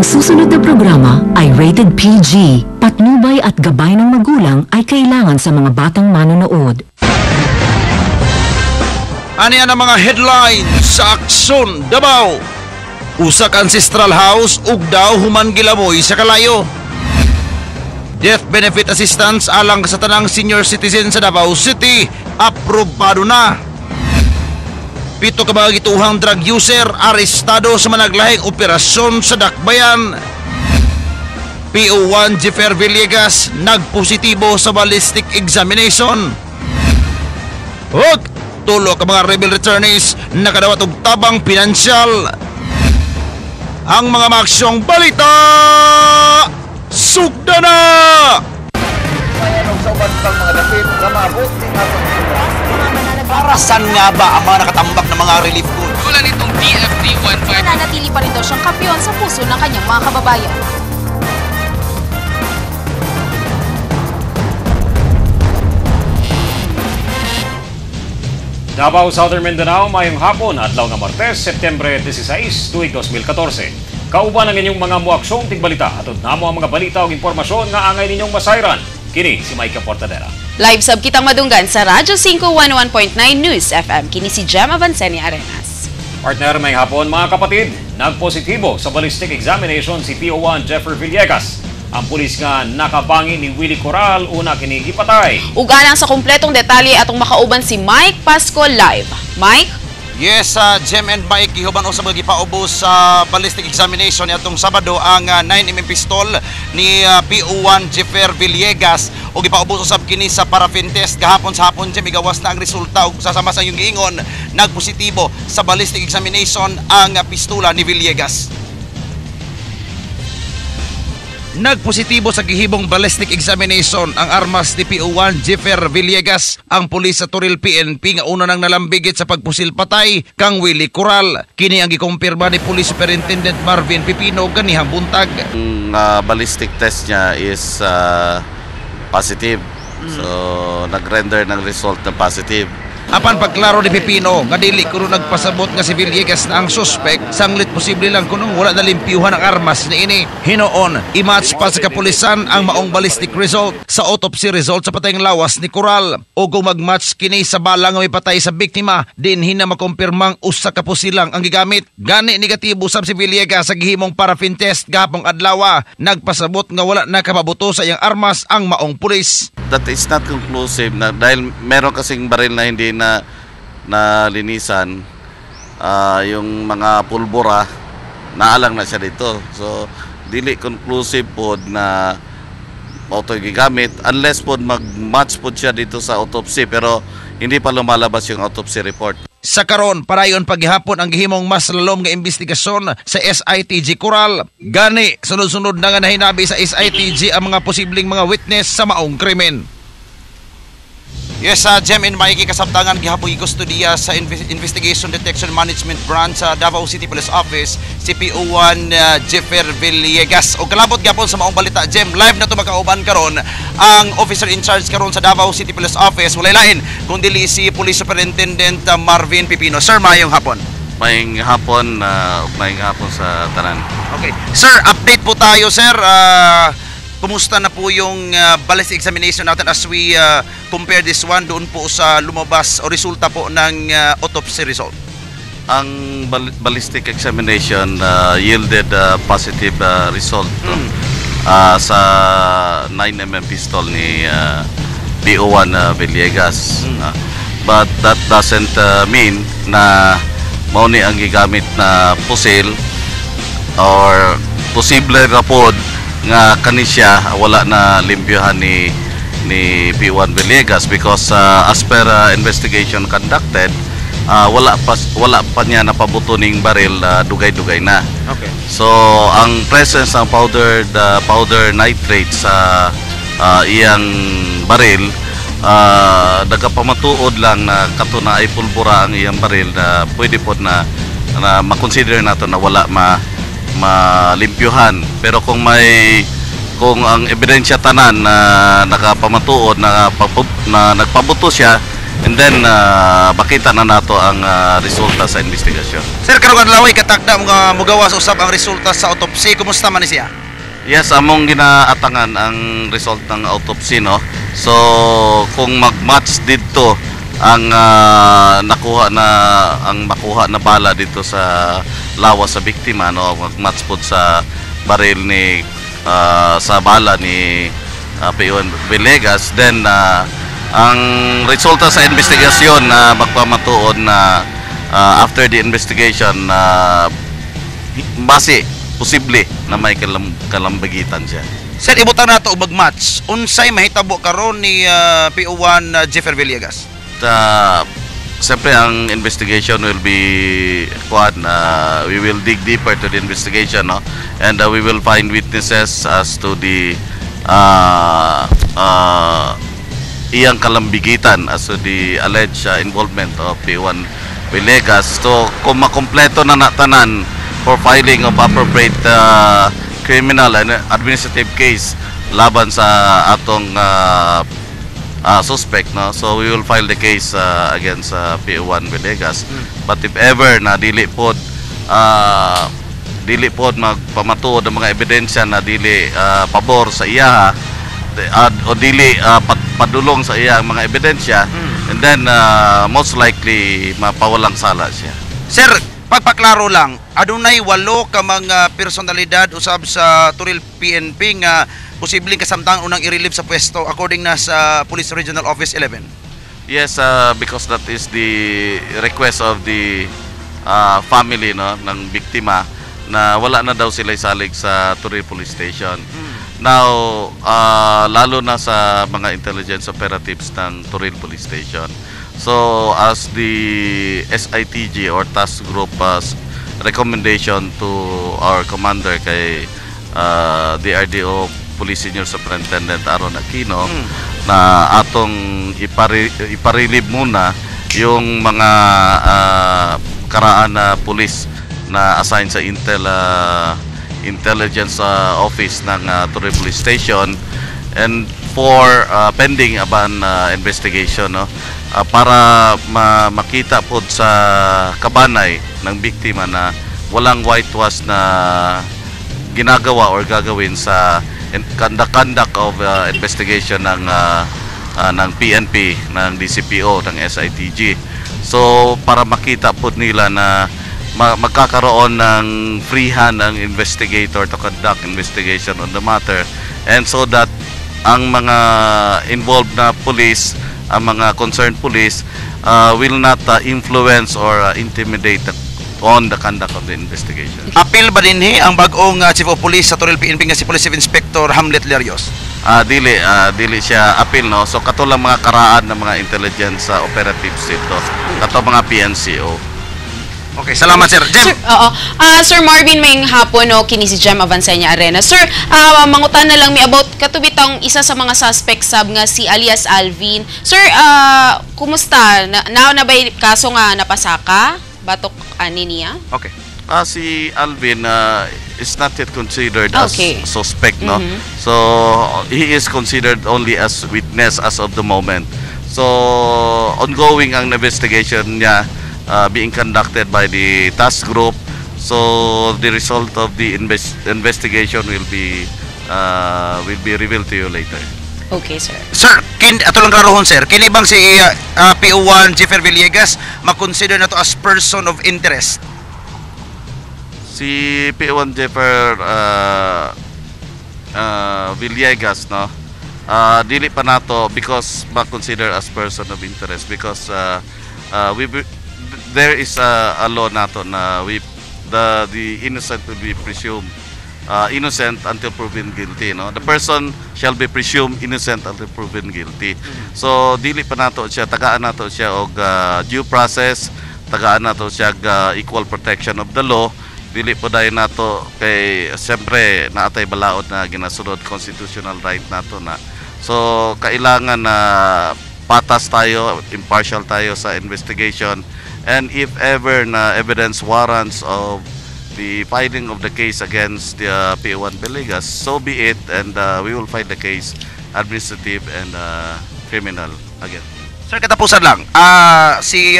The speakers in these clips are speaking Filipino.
Ang susunod na programa ay rated PG. Patnubay at gabay ng magulang ay kailangan sa mga batang manonood. Ano yan ang mga headlines sa Aksyon, Davao? Usak Ancestral House, ugdaw human gilamoy sa kalayo. Death benefit assistance alang sa tanang senior citizen sa Davao City, aprobado na. 7 ka mga gituhang drug user arestado sa managlahing operasyon sa Dakbayan. PO1 Jeffer Villegas nagpositibo sa ballistic examination. Huwag tulo ka mga rebel returnees nakadawat og tabang pinansyal. Ang mga maaksyong balita sugda na! Mayan og sa uban pang mga dapit nga maabot ni Para saan nga ba ang mga nakatambak na mga relief goods? Wala nitong DFD-15. Nananatili pa rin daw siyang kampiyon sa puso ng kanyang mga kababayan. Davao, Southern Mindanao, mayong hapon, adlaw nga Martes, Setyembre 16, tuig 2014. Kauban ang inyong mga muaksyong tigbalita atod namo ang mga balita o impormasyon nga angay ninyong masayran. Kini si Micah Portadera. Live sub kitang madunggan sa Radyo 511.9 News FM. Kini si Jem Avanceni Arenas. Partner, may hapon mga kapatid, nagpositibo sa ballistic examination si PO1 Jeffer Villegas. Ang pulis nga nakabangi ni Willie Coral una kini gipatay. Uganang sa kumpletong detalye atong makauban si Mike Pasco live. Mike? Yes, Jem and Mike, gihuban usab nga gipaubos sa ballistic examination ni atong Sabado ang 9mm pistol ni PO1 Jeffer Villegas o gipaubos usab kini sa paraffin test gahapon sa hapon. Jem, igawas na ang resulta ug sasama sa iyong giingon nagpositibo sa ballistic examination ang pistola ni Villegas. Nagpositibo sa gihibong ballistic examination ang armas ni PO1 Jeffer Villegas. Ang pulis sa Toril PNP nga una nang nalambigit sa pagpusil patay kang Willie Coral. Kini ang gikumpirma ni Police Superintendent Marvin Pipino ganihang buntag. Ang ballistic test niya is positive. So nag-render ng result na positive. Apan pagklaro ni Pipino nga dili kuno nagpasabot nga si Villegas na ang suspect, sanglit posible lang kuno wala na limpyuhan ang armas ni ini. Hinoon, i-match pa sa kapulisan ang maong ballistic result sa autopsy result sa patayng lawas ni Coral. O kung mag-match kini sa bala nga may patay sa biktima, din hina makumpirmang usa ka pusilang ang gigamit. Gani negatibo sab si Villegas sa gihimong paraffin test gahapong adlaw. Nagpasabot nga wala na kapabuto sa iyang armas ang maong pulis. That is not conclusive na dahil meron kasing baril na hindi na linisan, yung mga pulbura naalang na siya dito. So dili conclusive po na auto gigamit unless po mag-match po siya dito sa autopsy, pero hindi pa lumalabas yung autopsy report. Sa karon, parayon paghihapon ang gihimong mas lalom nga investigasyon sa SITG Coral. Gani, sunod-sunod na nga nahinabi sa SITG ang mga posibleng mga witness sa maong krimen. Yes, Jem and Mikey, kasabtangan gihapon gikustudiya sa Investigation Detection Management Branch sa Davao City Police Office si PO1 Jeffer Villegas. O kalabot gapon sa maong balita, Jem, live na to makauban karon ang officer in charge karon sa Davao City Police Office. Walay lain kundi si Police Superintendent Marvin Pipino. Sir, mayong hapon. Mayong hapon sa tanan. Okay. Sir, update po tayo, sir. Kumusta na po yung ballistic examination natin as we compare this one doon po sa lumabas o resulta po ng autopsy result? Ang ballistic examination yielded positive result sa 9mm pistol ni PO1 Villegas. But that doesn't mean na mauni ang gigamit na pusil or posible ra pod nga kani siya wala na limpyuhan ni P1 Villegas because as per investigation conducted, wala pa niya napabuto ning baril, dugay-dugay na. Okay. So ang presence ng powder nitrate sa iyang baril, nagapamatuod lang na katuna ay pulbura ang iyang baril na pwede po na makonsider nato na wala malimpyuhan. Pero kung ang ebidensya tanan na nakapamatuod na nagpabuto siya, and and then makita na nato ang resulta sa investigasyon. Sir, karong adlaw katakda mga mugawas usab ang resulta sa autopsy. Kumusta man ni siya? Yes, among ginaatangan ang result ng autopsy, no. So kung mag-match dito ang makuha na bala dito sa lawas sa biktima, no, mag-match po sa baril ni sa bala ni P.O.N. Villegas, then ang resulta sa investigasyon na magpamatuod na after the investigation base posible na may kalambagitan siya. Sir, ibutan nato og mag-match. Unsay mahitabo karon ni P.O.1 Jeffer Villegas? Siyempre ang investigation will be we will dig deeper to the investigation, no? And we will find witnesses as to the iyang kalambigitan as to the alleged involvement of P.O.1 Villegas. So kung makompleto na natanan for filing of appropriate criminal and administrative case laban sa atong suspect, no, so we will file the case against P.O.1 Villegas. But if ever na dili pod magpamatuod ang mga ebidensya na dili pabor sa iya o dili padulong sa iya ang mga ebidensya, and then most likely mapawalang sala siya. Sir, pagpaklaro lang, adunay 8 ka mga personalidad usab sa Turil PNP nga posibleng kasamtang unang i-relieve sa pwesto according na sa Police Regional Office 11. Yes, because that is the request of the family, no, ng biktima na wala na daw sila isalig sa Turil Police Station. Now, lalo na sa mga intelligence operatives ng Turil Police Station. So as the SITG or task group recommendation to our commander kay DRDO Police Senior Superintendent Aaron Aquino na atong iparilib muna yung mga karaan na police na assign sa intelligence office ng Turil Police Station, and for pending aban investigation, no, para makita po sa kabanay ng biktima na walang whitewash na ginagawa or gagawin sa conduct of investigation ng PNP, ng DCPO, ng SITG. So para makita po nila na magkakaroon ng free hand ang investigator to conduct investigation on the matter, and so that ang mga involved na police, ang mga concerned police will not influence or intimidate on the conduct of the investigation. Apil ba dinhi ang bag-ong Chief of Police sa Turil PNP nga si Police Chief Inspector Hamlet Lerios? Dili siya apil, no. So katulang mga karaan ng mga intelligence operatives ito, kato mga PNCO. Okay, salamat sir. Jem. Sir, Sir Marvin, mayong hapon, no, kini si Jem Avancenia Arena. Sir, mangutan na lang mi about katubitang isa sa mga suspects sab nga si alias Alvin. Sir, kumusta? Na ba'y kaso nga napasaka? Batok ani niya? Okay. Si Alvin is not yet considered as suspect, no. So he is considered only as witness as of the moment. So ongoing ang investigation niya, being conducted by the task group. So the result of the investigation will be revealed to you later. Okay, sir. Sir, ato lang rarohon sir, kini bang si P.O.1 Jeffer Villegas makonsider na to as person of interest? Si P.O.1 Jeffer Villegas, no, dili pa nato because ma-consider as person of interest because there is a law nato na the innocent will be presumed innocent until proven guilty, no. The person shall be presumed innocent until proven guilty. So dili pa nato siya, tagaan nato siya og due process, tagaan nato siya equal protection of the law. Dili po dayon nato kay siyempre naatay balaod na ginasunod constitutional right nato na. So kailangan na patas tayo, impartial tayo sa investigation, and if ever na evidence warrants of the filing of the case against the P.O.1 Villegas, so be it, and we will file the case administrative and criminal again. Sir, katapusan lang. Si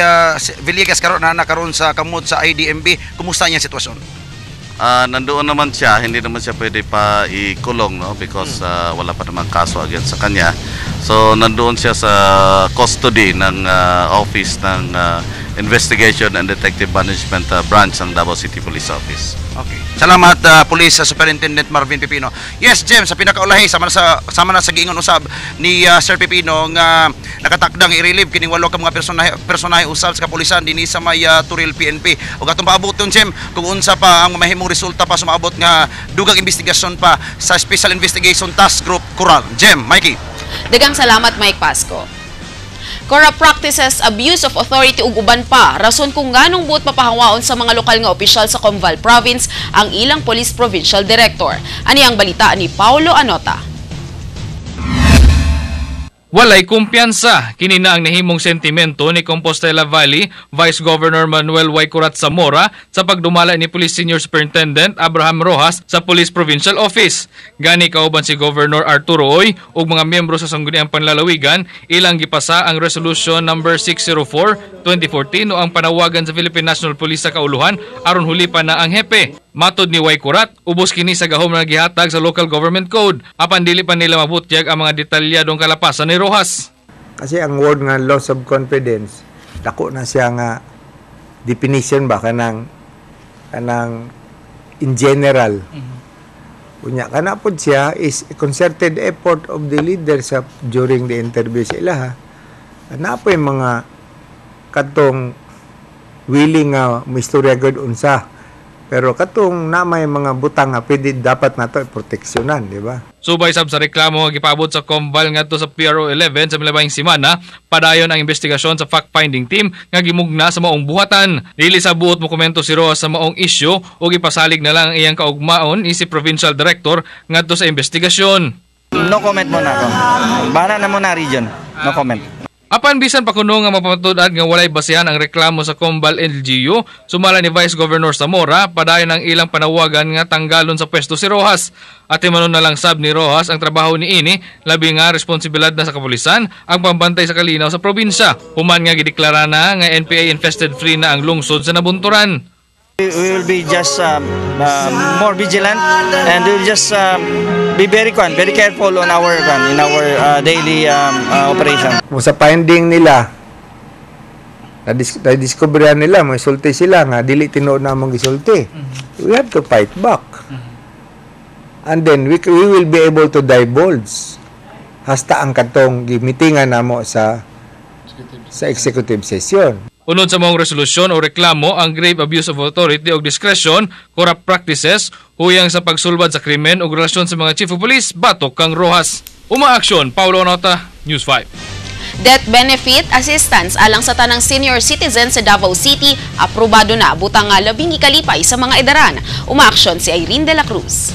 Villegas nakaroon sa kamot sa IDMB. Kumusta niya sitwasyon? Nandoon naman siya, hindi naman siya pwede pa ikulong, no, because wala pa namang kaso against sa kanya. So nandoon siya sa custody ng office ng Investigation and Detective Management Branch ng Davao City Police Office. Okay. Salamat Police Superintendent Marvin Pipino. Yes, James, sa pinakaulahi sama na sa giingon usab ni Sir Pipino nga nakatakdang i-relieve kining 8 ka mga personahe usab sa kapulisan dinhi sa may Turil PNP. Ug atong paabot ton, James, kung unsa pa ang mahimong resulta pa sumaabot nga dugang investigasyon pa sa Special Investigation Task Group Coral. Jem, Mikey. Daghang salamat, Mike Pasco. Corrupt practices, abuse of authority ug uban pa rason kung nganong buot mapahangwaon sa mga lokal nga opisyal sa Combal Province ang ilang Police Provincial Director. Ani ang balita ni Paulo Anota. Walay kumpiyansa. Kini na ang nahimong sentimento ni Compostela Valley Vice Governor Manuel Waycurat Zamora sa pagdumala ni Police Senior Superintendent Abraham Rojas sa Police Provincial Office. Gani kauban si Governor Arturo Oy ug mga miyembro sa Sangguniang Panlalawigan ilang gipasa ang Resolution number 604/2014 o ang panawagan sa Philippine National Police sa kauluhan aron hulipan na ang hepe. Matod ni Waycurat, ubos kini sa gahom na gihatag sa Local Government Code apan dili pa nila mabutyag ang mga detalyadong kalapasan ni Rojas. Kasi ang word nga loss of confidence, dako na siya nga definition ba kanang in general. Unya kana pod siya is a concerted effort of the leaders during the interview sa ilaha. Ana po yung mga katong willing nga mistorya gud unsa. Pero katong na may mga butang nga pwede dapat nato proteksyonan, di ba? Subay sab sa reklamo nga gipabot sa Combal ngadto sa PRO 11 sa milabahing semana, padayon ang investigasyon sa fact-finding team nga gimugna sa maong buhatan. Dili sa buot mo komento si Rojas sa maong issue o gipasalig na lang ang iyang kaugmaon si Provincial Director ngadto sa investigasyon. No comment muna ako. Bahala na muna region. No comment. Apan bisan pa kuno nga mapamatud-ad nga walay basehan ang reklamo sa Combal LGU, sumala ni Vice Governor Zamora padayon ang ilang panawagan nga tanggalon sa pwesto si Rojas. At manon na lang sab ni Rojas ang trabaho ni ini, labi nga responsibilidad na sa kapulisan ang pambantay sa kalinaw sa probinsya. Human nga gideklara na nga NPA infested free na ang lungsod sa Nabunturan. We will be just more vigilant and we will just be very careful on our daily operation. Sa finding nila, na-discover nila, may sulti sila nga, dili tinuod na mong gisulti. We have to fight back. And then we will be able to divulge hasta ang katong gimitingan namo sa executive session. Unod sa mga resolusyon o reklamo ang grave abuse of authority o discretion, corrupt practices, huyang sa pagsulbad sa krimen o relasyon sa mga chief of police, batok kang Rojas. Umaaksyon, Paulo Anota, News 5. Death benefit assistance alang sa tanang senior citizen sa Davao City, aprobado na butang nga labing ikalipay sa mga edaran. Umaaksyon si Irene de la Cruz.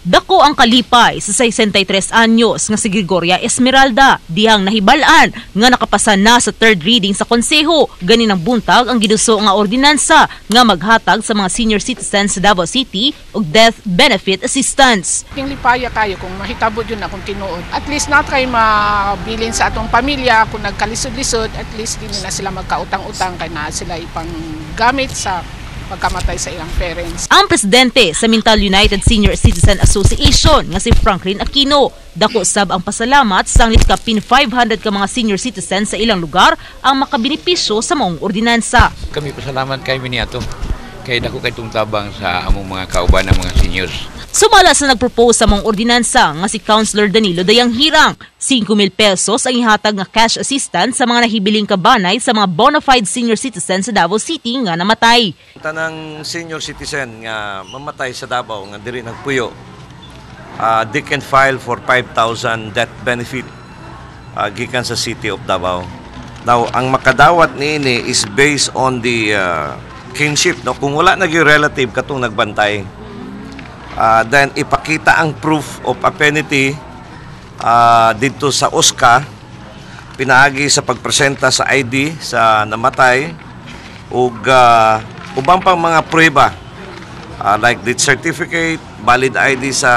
Dako ang kalipay sa 63 anyos nga si Gregoria Esmeralda dihang nahibalaan nga nakapasan na sa third reading sa konseho. Ganin ang buntag ang giduso nga ordinansa nga maghatag sa mga senior citizens sa Davao City og death benefit assistance. Yung lipaya kayo kung mahitabo yun na kung tinuod. At least not kayo mabilin sa atong pamilya kung nagkalisod-lisod, at least hindi na sila magkautang-utang kaya na sila ipang gamit sa pagkamatay sa ilang parents. Ang presidente sa Mintal United Senior Citizen Association nga si Franklin Aquino, dako sab ang pasalamat sa anglit kapin 500 ka mga senior citizens sa ilang lugar ang makabenepisyo sa maong ordinansa. Kami pasalamat kay Miniato kay dako kay tabang sa among mga kauban ng mga seniors. Sumala sa nagpropose sa mga ordinansa nga si Councilor Danilo Dayang Hirang, 5,000 pesos ang ihatag nga cash assistance sa mga nahibiling kabanay sa mga bona fide senior citizens sa Davao City nga namatay. Tanang senior citizen nga mamatay sa Davao nga diri nagpuyo, they can file for 5,000 death benefit gikan sa City of Davao. Now, ang makadawat niini is based on the kinship. No? Kung wala naging relative katong nagbantay, then ipakita ang proof of affinity dito sa OSCA, pinaagi sa pagpresenta sa ID sa namatay ug ubang pang mga prueba like death certificate, valid ID sa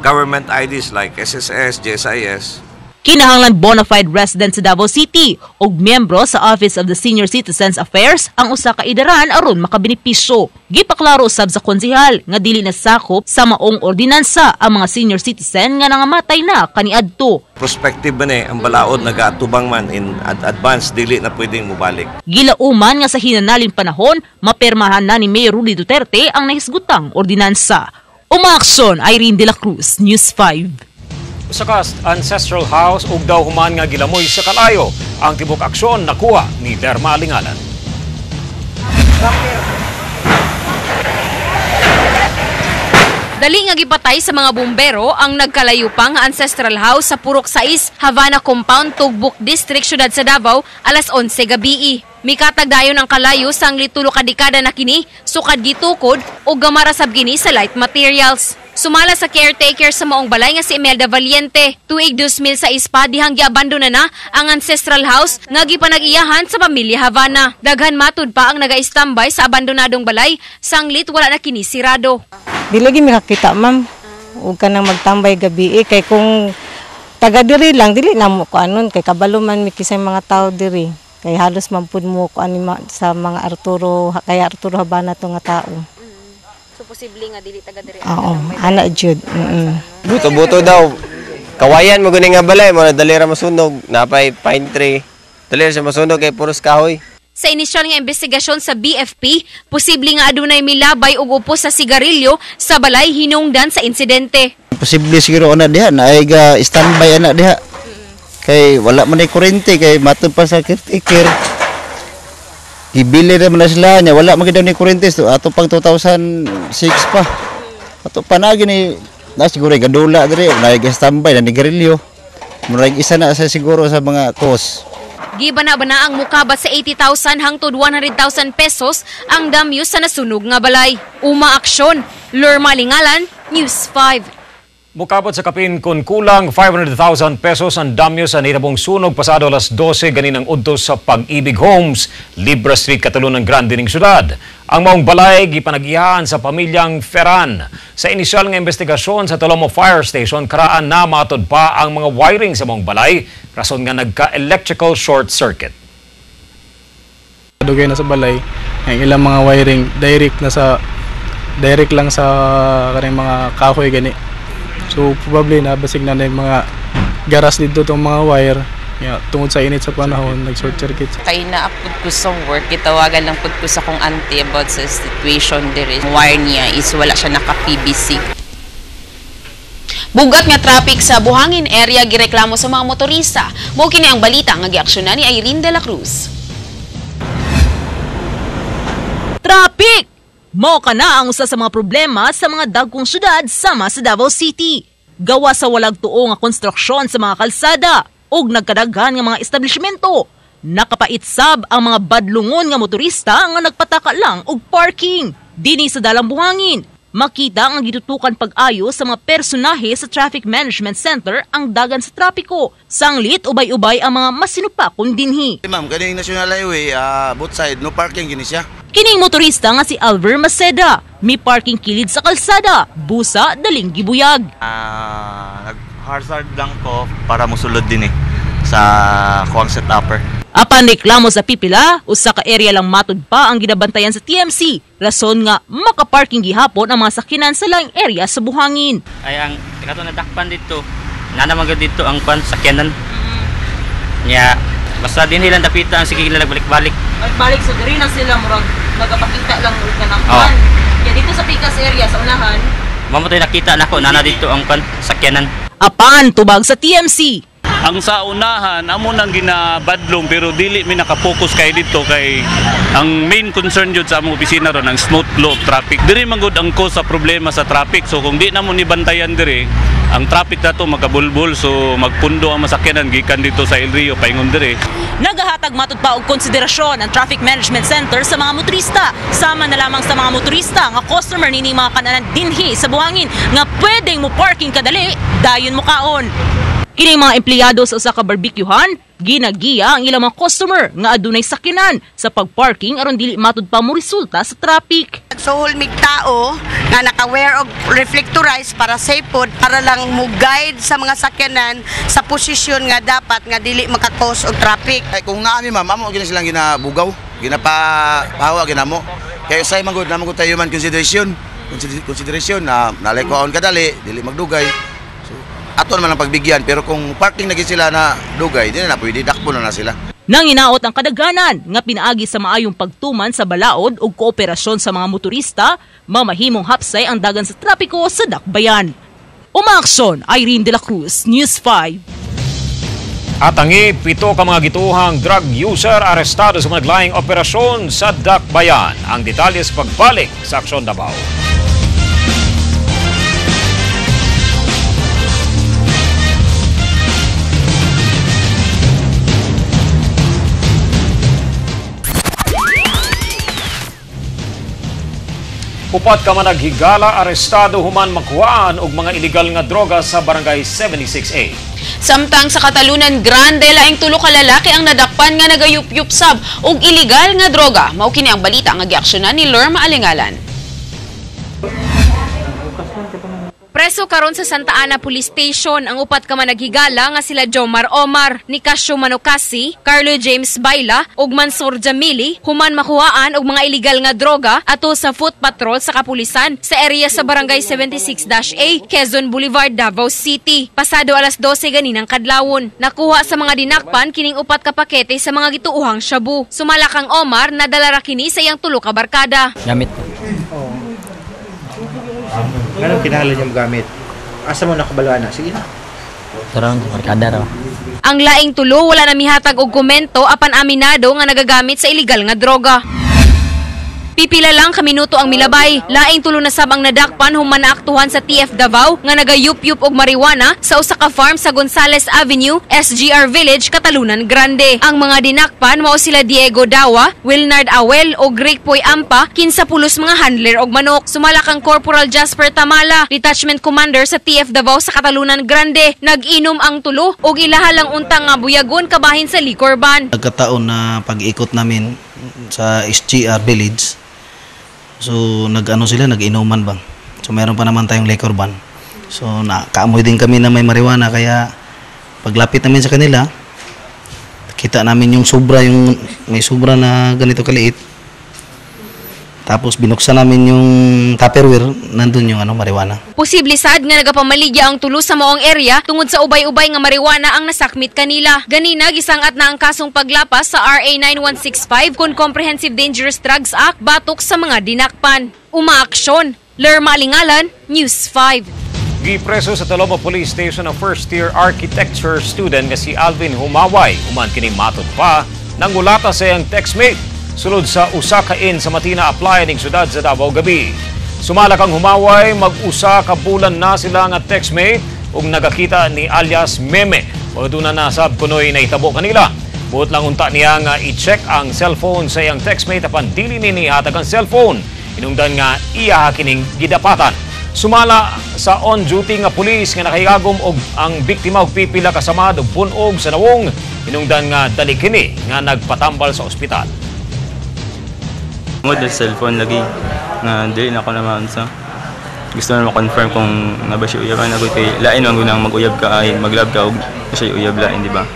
government IDs like SSS, GSIS. Kinahanglan bona fide resident sa Davao City ug miyembro sa Office of the Senior Citizens Affairs ang usa ka idaran aron makabenepisyo. Gipaklaro usab sa konsehal nga dili na sakop sa maong ordinansa ang mga senior citizen nga nangamatay na kaniadto. Prospective ba ang balaod nagaatubang man in advance, dili na pwedeng mubalik. Gilauman nga sa hinanaling panahon, mapermahan na ni Mayor Rudy Duterte ang nahisgutang ordinansa. Umaaksyon, Irene de la Cruz, News 5. Sa ancestral house ug daw human nga gilamoy sa kalayo ang tibok aksyon nakuha ni Derma Lingalan. Dali nga gipatay sa mga bumbero ang nagkalayo pa nga ancestral house sa Purok 6, Havana Compound, Tugbuk District, Syudad sa Davao, alas 11 gabi. Mikatag dayon ang kalayo sang litulo ka dekada na kini, sukad gitukod o gamarasab gini sa light materials. Sumala sa caretaker sa maong balay nga si Imelda Valiente, tuig 2000 sa ispa dihang giabandona na ang ancestral house nga gipanag-iyahan sa pamilya Havana. Daghan matud pa ang naga-standby sa abandonadong balay, sanglit wala na kini sirado. Dili gi makakita ma'am, ug kanang magtambay gabi kay kung taga diri lang dili na mo ko anon kay kabalo man mi kisay mga tao diri. Kay halos man pud mo ko sa mga Arturo Habana to nga tao. So posible nga dili taga diri. Oo, ana jud. Buto-buto daw. Kawayan mo gani nga balay mo dalira masunog, napay pine tree. Dalira siya masunog kay puros kahoy. Sa inisyal nga investigasyon sa BFP, posible nga adunay milabay ug upos sa sigarilyo sa balay hinungdan sa insidente. Posible siguro ana diha na ay ga standby ana diha. Kay wala man ay kurente kay matud pa sa caretaker. Ibili naman na sila niya, wala man daw ni kurente so ato pang 2006 pa. Ato pa na gini na siguro gadula diri na standby na ni garilyo. Murag isa na sa siguro sa mga cause. Gibana-bana ang mukabat sa 80,000 hangtod 100,000 pesos ang damyo sa nasunog nga balay. Umaaksyon, Lorma Lingalan, News 5. Mukabot sa kapin kun kulang 500,000 pesos ang damyo sa nitabong sunog pasado alas 12 ganinang udtos sa Pag-ibig Homes, Libra Street, Catalonia Grande ning syudad. Ang maong balay gipanag-iyahan sa pamilyang Ferran. Sa inisyal nga investigasyon sa Tolomo Fire Station, karaan na matod pa ang mga wiring sa maong balay, rason nga nagka-electrical short circuit. Dugay na sa balay, ang ilang mga wiring direct lang sa kaning mga kahoy gani. So probably nabasig na yung mga garas dito itong mga wire. Tungod sa init sa panahon, nag-short circuit. Kaya naapod ko sa work, itawagan lang po ko sa kong auntie about sa situation diri. Wire niya is wala siya naka-PVC. Bugat nga traffic sa Buhangin area gireklamo sa mga motorista. Mao kini ang balita nga giaksyonan ni Irene de la Cruz. Traffic! Mao kana ang usa sa mga problema sa mga dagkong syudad sama sa Davao City. Gawa sa walag tuo nga konstruksyon sa mga kalsada ug nagkadaghan nga mga establishmento. Nakapaitsab ang mga badlungon nga motorista nga nagpataka lang og parking. Dinhi sa Dalang Buhangin, makita ang gitutukan pag-ayo sa mga personahe sa Traffic Management Center ang dagan sa trapiko. Sanglit ubay-ubay ang mga masinupakon dinhi. Ma'am, kaning National Highway, both side, no parking gini siya. Kining motorista nga si Alver Maceda, may parking kilid sa kalsada, busa daling gibuyag. Nag-hazard lang ko para musulod din sa kuwang set-upper. Apan reklamo sa pipila, usa ka area lang matud pa ang ginabantayan sa TMC. Rason nga makaparking gihapon ang mga sakinan sa laing area sa Buhangin. Ay ang kato nadakpan dito, nanamagad dito ang sakyanan. Nya basta din nilang dapita ang sige nila balik-balik. Balik sa diri na sila murag nagapakita lang ug kanang kan. Ya dito sa Picas area sa unahan. Mamatay nakita nako nana dito ang sakyanan. Apan tubag sa TMC. Ang sa unahan amo nang ginabadlong pero dili mi nakapokus kay dito kay ang main concern jud sa among opisina ron ang smooth flow of traffic. Diri man gud ang cause sa problema sa traffic. So kung di na mo ni bantayan diri, ang traffic nato magkabulbul so magpundo ang masakyanan gikan dito sa El Rio paingon diri. Nagahatag matud pa og konsiderasyon ang Traffic Management Center sa mga motorista. Sama na lamang sa mga motorista nga customer nini mga kananan dinhi sa Buhangin nga pwedeng mo parking kadali, dayon mo kaon. Kining mga empleyado sa usa ka barbecuehan, ginagiya ang ilang mga customer nga adunay sakyanan sa pagparking aron dili matud pa mo resulta sa traffic. nagsuhol mig tao nga naka-wear og reflectorize para safe pod, para lang mo guide sa mga sakyanan sa posisyon nga dapat nga dili maka-cause og traffic. Ay, kung naami ma'am, amo gina silang ginabugaw, ginapahawa ginamo. Kaya usay magud tayo man consideration na nalikuan kadali, dili magdugay. So ato naman ang pagbigyan, pero kung parking na sila na dugay, dili na pwede dakpo na sila. Nang inaot ang kadaghanan nga pinaagi sa maayong pagtuman sa balaod ug kooperasyon sa mga motorista, mamahimong hapsay ang dagan sa trapiko sa dakbayan. Umaaksyon, Irene de la Cruz, News 5. At tangi, 7 ka mga gituhang drug user arestado sa naglaing operasyon sa dakbayan. Ang detalye sa pagbalik sa Aksyon Davao. Upat ka man naghigala, arestado human makuhaan og mga illegal nga droga sa barangay 76A. Samtang sa Katalunan Grande, laing 3 ka lalaki ang nadakpan nga nagayup-yup sab og illegal nga droga. Mao kini ang balita nga giaksyonan ni Lorma Alingalan. Preso karon sa Santa Ana Police Station ang upat ka man naghigala nga sila Jomar Omar, Nicasio Manocasi, Carlo James Baila ug Mansur Jamili human makuhaan og mga illegal nga droga ato sa foot patrol sa kapulisan sa area sa barangay 76-A, Quezon Boulevard, Davao City. Pasado alas 12 ganinang kadlawon. Nakuha sa mga dinakpan kining upat ka pakete sa mga gituuhang shabu. Sumala kang Omar nadala ra kini sa iyang 3 ka barkada. Gamit. Anong kinahanglan niyo magamit? Asa mo nakabalwa na? Sige na. Tarong, markada raw. Ang laing 3 wala na mihatag og komento apan aminado nga nagagamit sa illegal nga droga. Pipila lang ka minuto ang milabay. Laing 3 na sab ang nadakpan human naaktuhan sa TF Davao nga nagayup-yup og marijuana sa usa ka farm sa Gonzales Avenue, SGR Village, Katalunan Grande. Ang mga dinakpan mao sila Diego Dawa, Wilnard Awel ug Rickpoy Ampa, kinsa pulos mga handler og manok. Sumala kang Corporal Jasper Tamala, Detachment Commander sa TF Davao sa Katalunan Grande. Nag-inom ang 3 ug ilahalang untang nga buyagon kabahin sa liquor ban. Nagkataon na pag-ikot namin sa SGR Village. So nag-inuman bang. So meron pa naman tayong liquor ban. So nakaamoy din kami na may marijuana kaya paglapit namin sa kanila, kita namin yung may sobra na ganito kaliit. Tapos binuksan namin yung Tupperware, nandun yung marijuana. Posible sad nga nagapamaligya ang 3 sa maong area tungod sa ubay-ubay nga marijuana ang nasakmit kanila. Ganina gisangat na ang kasong paglapas sa RA 9165 kon Comprehensive Dangerous Drugs Act batok sa mga dinakpan. Umaaksyon, Lerma Alingalan, News 5. Gipreso sa Talomo Police Station ang first-year architecture student nga si Alvin Humaway. Human kini matod pa nang ulata sa iyang textmate sulod sa usa ka in sa Matina Apply ning syudad sa Davao gabi. Sumala kang Humaway, mag-usa ka bulan na sila nga textmate ug nagakita ni alias Meme. Wala na sab kunoy na itabo kanila. Buot lang unta niya nga i-check ang cellphone sa iyang textmate apan dili ni hatag ang cellphone. Inungdan nga iya kining gidapatan. Sumala sa on-duty nga pulis nga nakahigagom og ang biktima og pipila kasamad og punog sa nawong. Inungdan nga dali kini nga nagpatambal sa ospital. Ngod sa cellphone lagi nga dili na ako naman sa gusto na ma-confirm kung nga ba siya uyab na gud kay lain man gunang mag-uyab ka ay maglab ka og siya uyab lain di ba.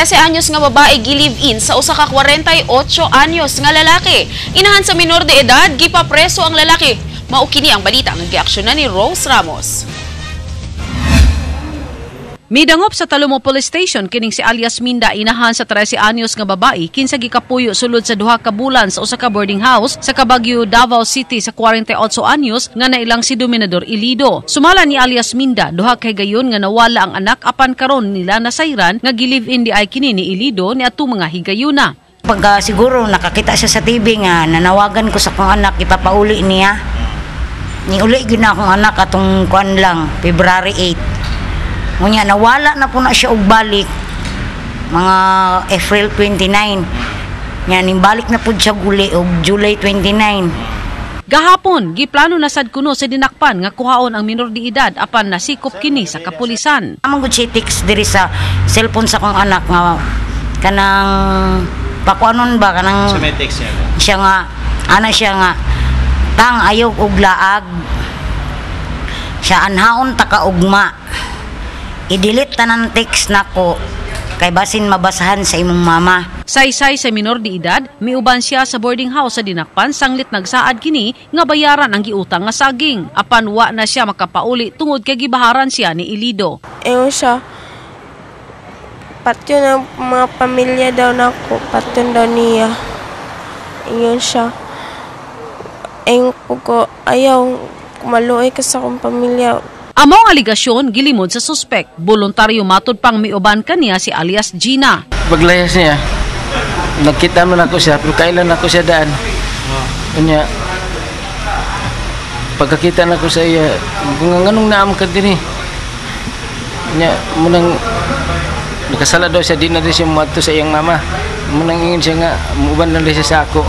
Anyos nga babae gi-live-in sa usa ka 48 anyos nga lalaki. Inahan sa minor de edad, gipapreso ang lalaki. Mao kini ang balita nga giaksyonan ni Rose Ramos. Midangop sa Talomo Police Station kining si alias Minda inahan sa 13 anyos nga babae kinsa gikapuyo sulod sa 2 ka bulan sa usa ka boarding house sa Kabagyo, Davao City sa 48 anyos nga nailang si Dominador Ilido. Sumala ni alias Minda 2 kay gayon nga nawala ang anak apan karon nila nasayran nga gi-live-in di ay kini ni Ilido ni atong mga higayuna. Pag siguro nakakita siya sa TV nga nanawagan ko sa kong anak ipapauli niya. Ni uli gyud na akong anak atong kuan lang February 8. Ngunya nawala na po na siya og balik mga April 29. Nya nimbalik na pud siya guli og July 29. Gahapon, giplano na sad kuno sa dinakpan nga kuhaon ang minor de edad apan nasikop kini sa kapulisan. Among gud si text diri sa cellphone sa kong anak nga kanang pakuanon ba kanang siya nga ana siya nga tang ayaw og laag. Siya anhaon ta ka ugma. I-delete tanan text nako kay basin mabasahan sa imong mama. Saysay sa minor de edad, miuban siya sa boarding house sa dinakpan sanglit nagsaad kini nga bayaran ang giutang nga saging. Apan wa na siya makapauli tungod kay gibaharan siya ni Ilido. Ewan siya, pati ng mga pamilya daw nako, pati daw niya. Iyon siya. Ewan ko, ayaw kumaluoy ka sa akong pamilya. Among aligasyon gilimod sa suspek, voluntaryo matod pang miuban kaniya si alias Gina. Paglayas niya, nagkita man ako siya, pero kailan ako siya daan. Kanya, pagkakita na ko sa iya, kung anong naam ka din eh. Kanya, munang, nakasala daw siya, di na rin siya mato sa iyang mama. Munang ingin siya nga, muban na rin siya sa ako.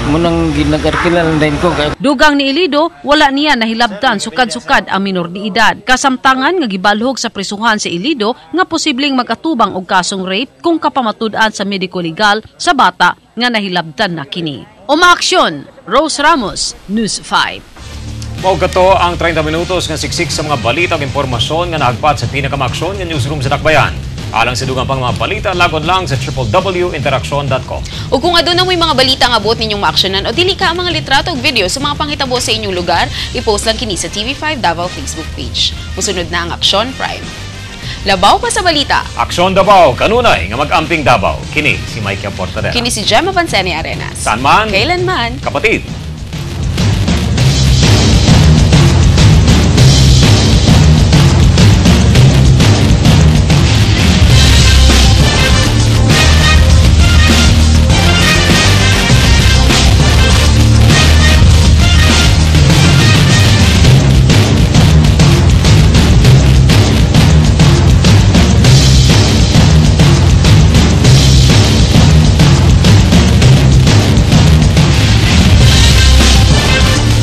Munang ginagarkilan din ko. Dugang ni Ilido, wala niya nahilabtan sukad-sukad ang minor de edad. Kasamtangan nga gibalhog sa prisuhan si Ilido nga posibleng mag-atubang og kasong rape kung kapamatud-an sa mediko legal sa bata nga nahilabtan na kini. Umaaksyon, Rose Ramos, News 5. Mao kato ang 30 minutos nga siksik sa mga balita ug impormasyon nga nahagpat sa pinakamaksyon nga newsroom sa Dakbayan. Alang sa dugang pang mga balita, lagod lang sa www.interaction.com. O kung aduna mo'y mga balita nga buot ninyong maaksyonan o dili ka ang mga litrato o video sa mga panghitabo sa inyong lugar, i-post lang kini sa TV5 Davao Facebook page. Musunod na ang Aksyon Prime. Labaw pa sa balita. Aksyon Davao, kanunay nga mag-amping Davao. Kini si Mike Portadera. Kini si Gemma Vansenia Arenas. Saan man, kailan man, kapatid.